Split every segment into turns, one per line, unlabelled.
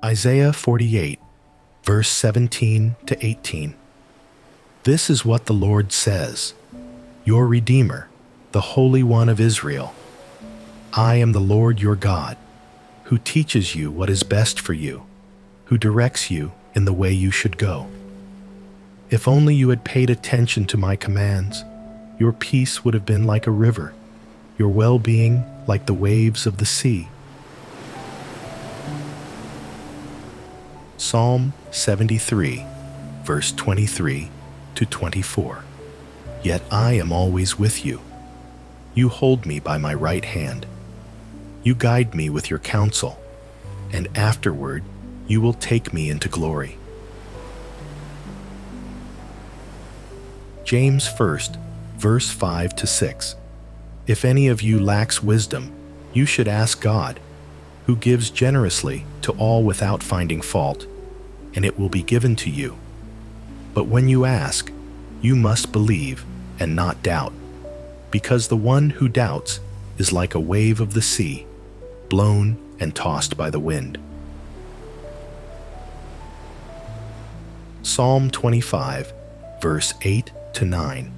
Isaiah 48, verse 17 to 18. This is what the Lord says, your Redeemer, the Holy One of Israel. I am the Lord your God, who teaches you what is best for you, who directs you in the way you should go. If only you had paid attention to my commands, your peace would have been like a river, your well-being like the waves of the sea. Psalm 73, verse 23 to 24. Yet I am always with you. You hold me by my right hand. You guide me with your counsel, and afterward you will take me into glory. James 1, verse 5 to 6. If any of you lacks wisdom, you should ask God, who gives generously to all without finding fault, and it will be given to you. But when you ask, you must believe and not doubt, because the one who doubts is like a wave of the sea, blown and tossed by the wind. Psalm 25, verse 8 to 9.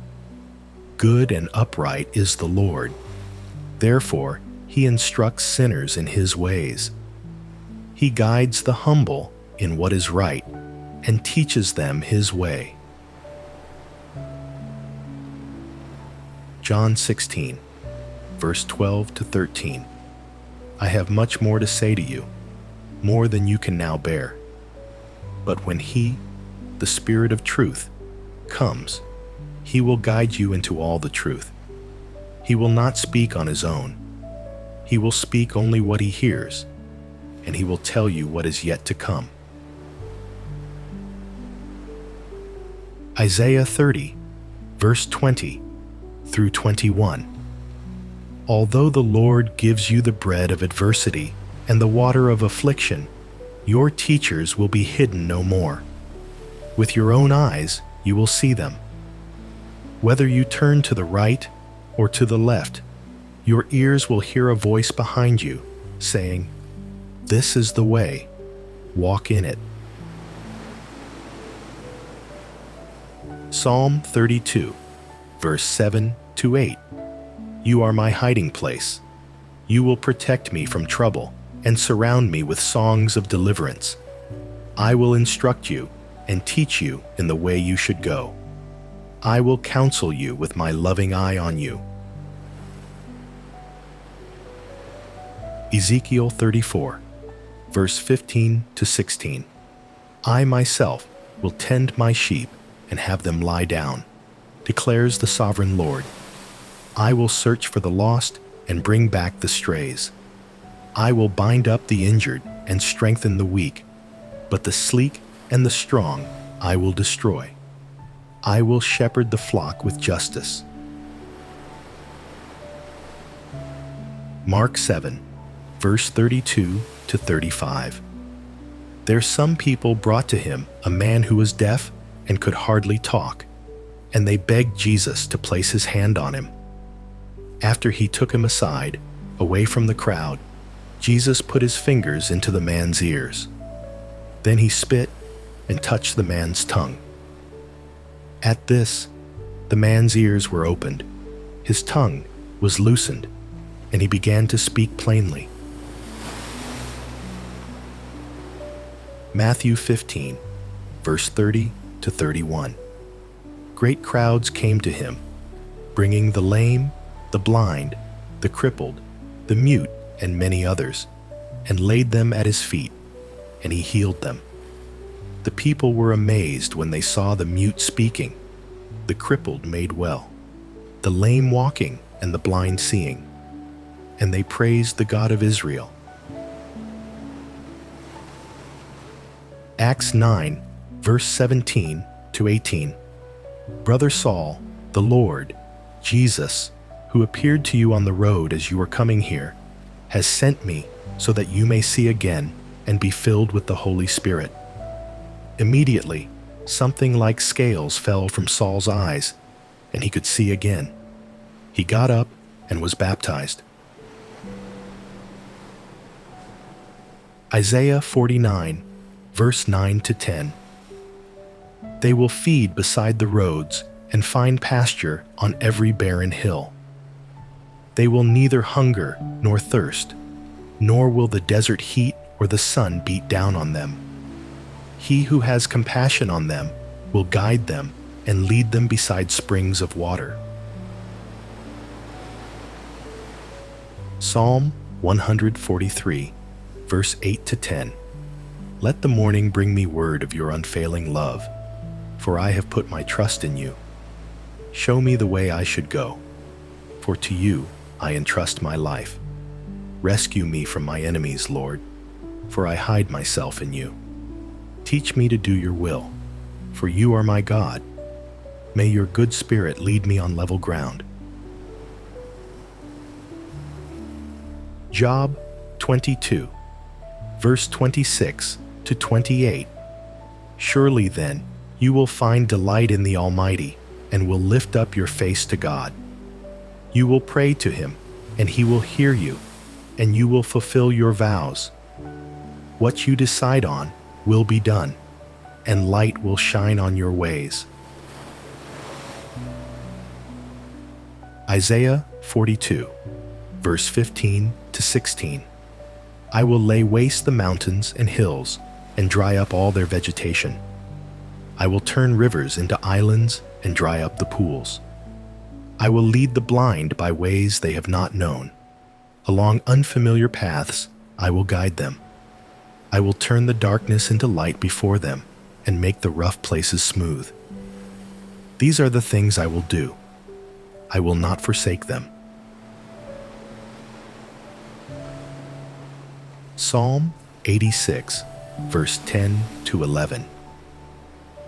Good and upright is the Lord. Therefore, he instructs sinners in his ways. He guides the humble in what is right and teaches them his way. John 16, verse 12 to 13. I have much more to say to you, more than you can now bear. But when he, the Spirit of truth, comes, he will guide you into all the truth. He will not speak on his own. He will speak only what he hears, and he will tell you what is yet to come. Isaiah 30, verse 20 through 21. Although the Lord gives you the bread of adversity and the water of affliction, your teachers will be hidden no more. With your own eyes you will see them. Whether you turn to the right or to the left, your ears will hear a voice behind you saying, "This is the way, walk in it." Psalm 32, verse 7 to 8. You are my hiding place. You will protect me from trouble and surround me with songs of deliverance. I will instruct you and teach you in the way you should go. I will counsel you with my loving eye on you. Ezekiel 34, verse 15 to 16. I myself will tend my sheep and have them lie down, declares the sovereign Lord. I will search for the lost and bring back the strays. I will bind up the injured and strengthen the weak, but the sleek and the strong I will destroy. I will shepherd the flock with justice. Mark 7, verse 32 to 35. There some people brought to him a man who was deaf and could hardly talk, and they begged Jesus to place his hand on him. After he took him aside, away from the crowd, Jesus put his fingers into the man's ears. Then he spit and touched the man's tongue. At this, the man's ears were opened, his tongue was loosened, and he began to speak plainly. Matthew 15, verse 30 to 31. Great crowds came to him, bringing the lame, the blind, the crippled, the mute, and many others, and laid them at his feet, and he healed them. The people were amazed when they saw the mute speaking, the crippled made well, the lame walking, and the blind seeing, and they praised the God of Israel. Acts 9, verse 17 to 18. Brother Saul, the Lord, Jesus, who appeared to you on the road as you were coming here, has sent me so that you may see again and be filled with the Holy Spirit. Immediately, something like scales fell from Saul's eyes, and he could see again. He got up and was baptized. Isaiah 49, verse 9 to 10. They will feed beside the roads and find pasture on every barren hill. They will neither hunger nor thirst, nor will the desert heat or the sun beat down on them. He who has compassion on them will guide them and lead them beside springs of water. Psalm 143, verse 8 to 10. Let the morning bring me word of your unfailing love, for I have put my trust in you. Show me the way I should go, for to you I entrust my life. Rescue me from my enemies, Lord, for I hide myself in you. Teach me to do your will, for you are my God. May your good spirit lead me on level ground. Job 22, verse 26 to 28. Surely then you will find delight in the Almighty and will lift up your face to God. You will pray to him, and he will hear you, and you will fulfill your vows. What you decide on will be done, and light will shine on your ways. Isaiah 42, verse 15 to 16. I will lay waste the mountains and hills and dry up all their vegetation. I will turn rivers into islands and dry up the pools. I will lead the blind by ways they have not known. Along unfamiliar paths I will guide them. I will turn the darkness into light before them and make the rough places smooth. These are the things I will do. I will not forsake them. Psalm 86, verse 10 to 11.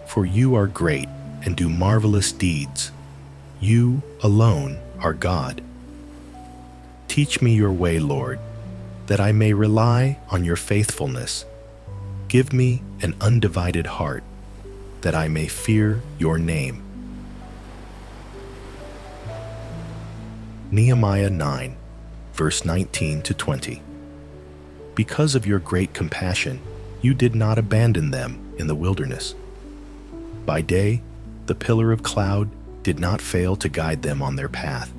For you are great and do marvelous deeds. You alone are God. Teach me your way, Lord, that I may rely on your faithfulness. Give me an undivided heart, that I may fear your name. Nehemiah 9, verse 19 to 20. Because of your great compassion, you did not abandon them in the wilderness. By day, the pillar of cloud did not fail to guide them on their path,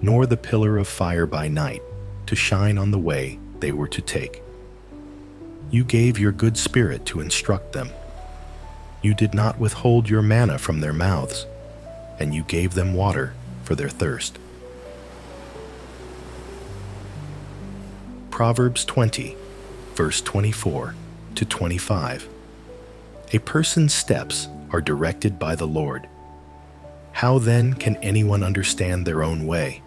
nor the pillar of fire by night to shine on the way they were to take. You gave your good spirit to instruct them. You did not withhold your manna from their mouths, and you gave them water for their thirst. Proverbs 20, verse 24 to 25. A person's steps are directed by the Lord. How then can anyone understand their own way?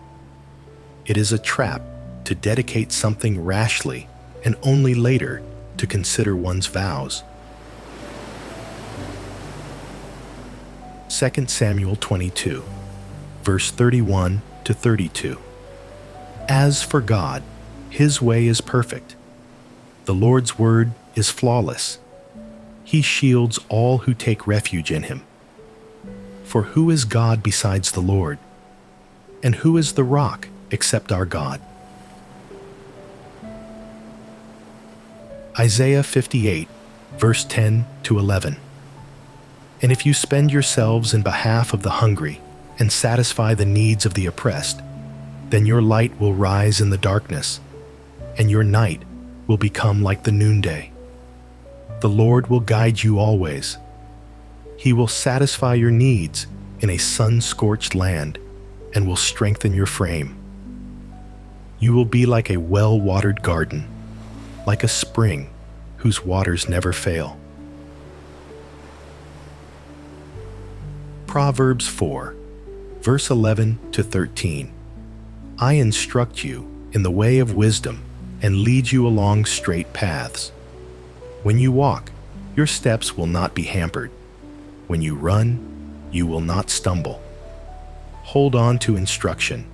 It is a trap to dedicate something rashly and only later to consider one's vows. 2 Samuel 22, verse 31 to 32. As for God, his way is perfect. The Lord's word is flawless. He shields all who take refuge in him. For who is God besides the Lord? And who is the rock except our God? Isaiah 58, verse 10 to 11. And if you spend yourselves in behalf of the hungry and satisfy the needs of the oppressed, then your light will rise in the darkness, and your night will become like the noonday. The Lord will guide you always. He will satisfy your needs in a sun-scorched land and will strengthen your frame. You will be like a well-watered garden, like a spring whose waters never fail. Proverbs 4, verse 11 to 13. I instruct you in the way of wisdom and lead you along straight paths. When you walk, your steps will not be hampered. When you run, you will not stumble. Hold on to instruction.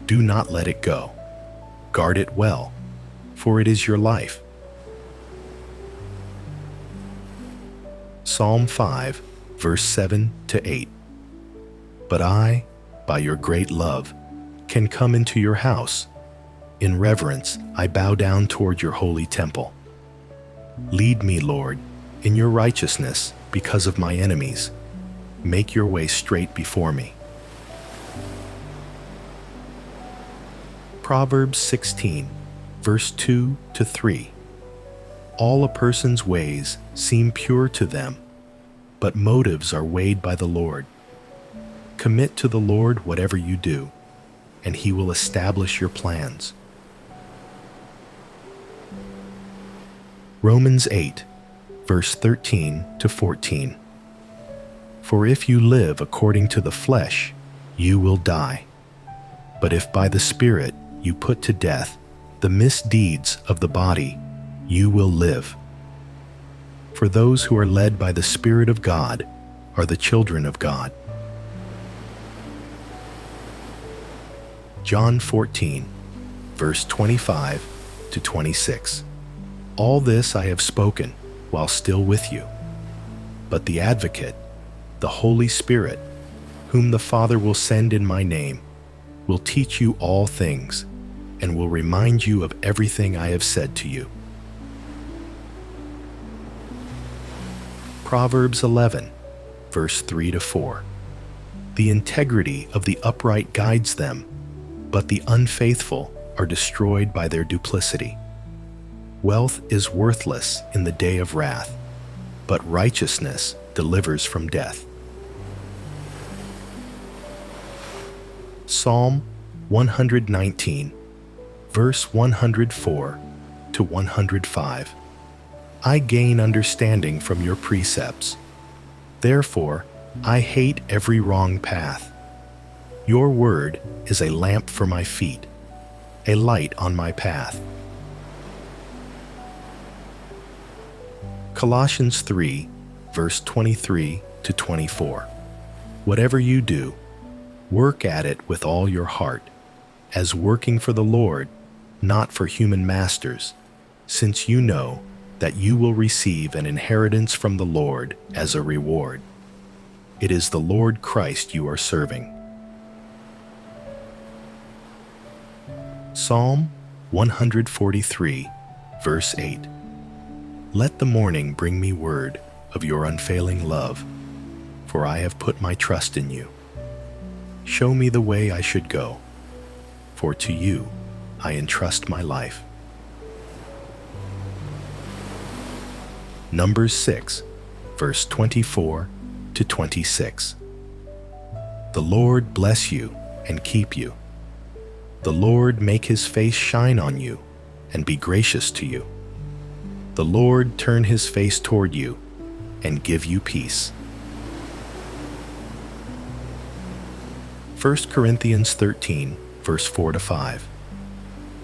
Do not let it go. Guard it well, for it is your life. Psalm 5, verse 7 to 8. But I, by your great love, can come into your house. In reverence, I bow down toward your holy temple. Lead me, Lord, in your righteousness because of my enemies. Make your way straight before me. Proverbs 16, verse 2 to 3. All a person's ways seem pure to them, but motives are weighed by the Lord. Commit to the Lord whatever you do, and he will establish your plans. Romans 8, verse 13 to 14. For if you live according to the flesh, you will die. But if by the Spirit you put to death the misdeeds of the body, you will live. For those who are led by the Spirit of God are the children of God. John 14, verse 25 to 26. All this I have spoken while still with you. But the Advocate, the Holy Spirit, whom the Father will send in my name, will teach you all things and will remind you of everything I have said to you. Proverbs 11, verse 3 to 4. The integrity of the upright guides them, but the unfaithful are destroyed by their duplicity. Wealth is worthless in the day of wrath, but righteousness delivers from death. Psalm 119, verse 104 to 105. I gain understanding from your precepts. Therefore, I hate every wrong path. Your word is a lamp for my feet, a light on my path. Colossians 3, verse 23 to 24. Whatever you do, work at it with all your heart, as working for the Lord, not for human masters, since you know that you will receive an inheritance from the Lord as a reward. It is the Lord Christ you are serving. Psalm 143, verse 8. Let the morning bring me word of your unfailing love, for I have put my trust in you. Show me the way I should go, for to you I entrust my life. Numbers 6, verse 24 to 26. The Lord bless you and keep you. The Lord make his face shine on you and be gracious to you. The Lord turn his face toward you and give you peace. 1 Corinthians 13, verse 4 to 5.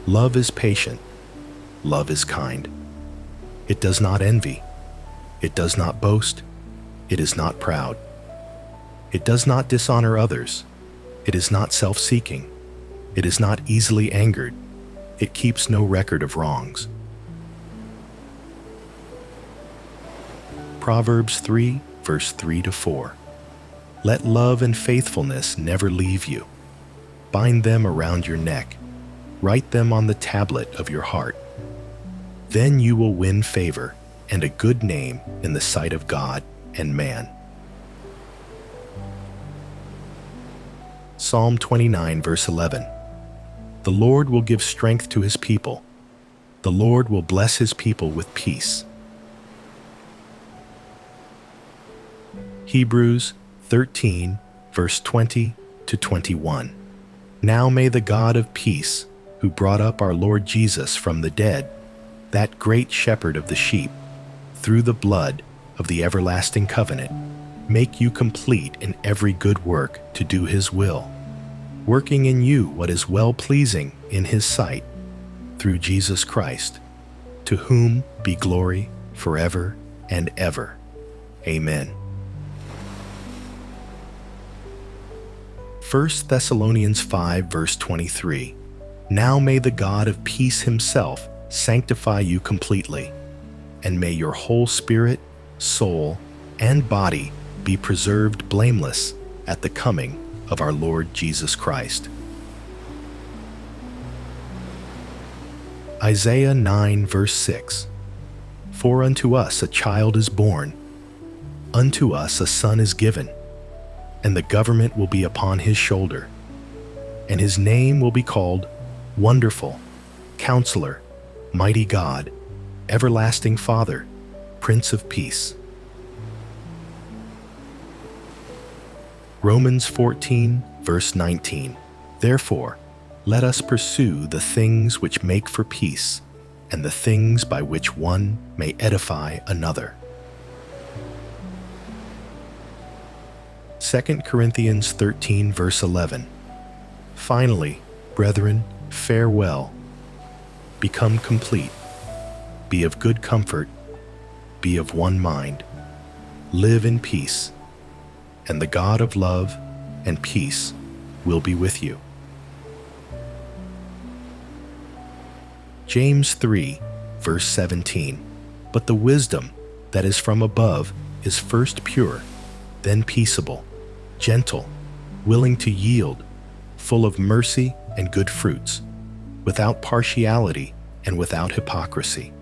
Love is patient. Love is kind. It does not envy. It does not boast. It is not proud. It does not dishonor others. It is not self-seeking. It is not easily angered. It keeps no record of wrongs. Proverbs 3, verse 3 to 4. Let love and faithfulness never leave you. Bind them around your neck. Write them on the tablet of your heart. Then you will win favor and a good name in the sight of God and man. Psalm 29, verse 11. The Lord will give strength to his people. The Lord will bless his people with peace. Hebrews 13, verse 20 to 21. Now may the God of peace, who brought up our Lord Jesus from the dead, that great shepherd of the sheep, through the blood of the everlasting covenant, make you complete in every good work to do his will, working in you what is well-pleasing in his sight, through Jesus Christ, to whom be glory forever and ever. Amen. 1 Thessalonians 5, verse 23. Now may the God of peace himself sanctify you completely, and may your whole spirit, soul, and body be preserved blameless at the coming of our Lord Jesus Christ. Isaiah 9, verse 6. For unto us a child is born, unto us a son is given, and the government will be upon his shoulder. And his name will be called Wonderful, Counselor, Mighty God, Everlasting Father, Prince of Peace. Romans 14, verse 19. Therefore, let us pursue the things which make for peace, and the things by which one may edify another. 2 Corinthians 13, verse 11. Finally, brethren, farewell. Become complete. Be of good comfort. Be of one mind. Live in peace. And the God of love and peace will be with you. James 3, verse 17. But the wisdom that is from above is first pure, then peaceable, gentle, willing to yield, full of mercy and good fruits, without partiality and without hypocrisy.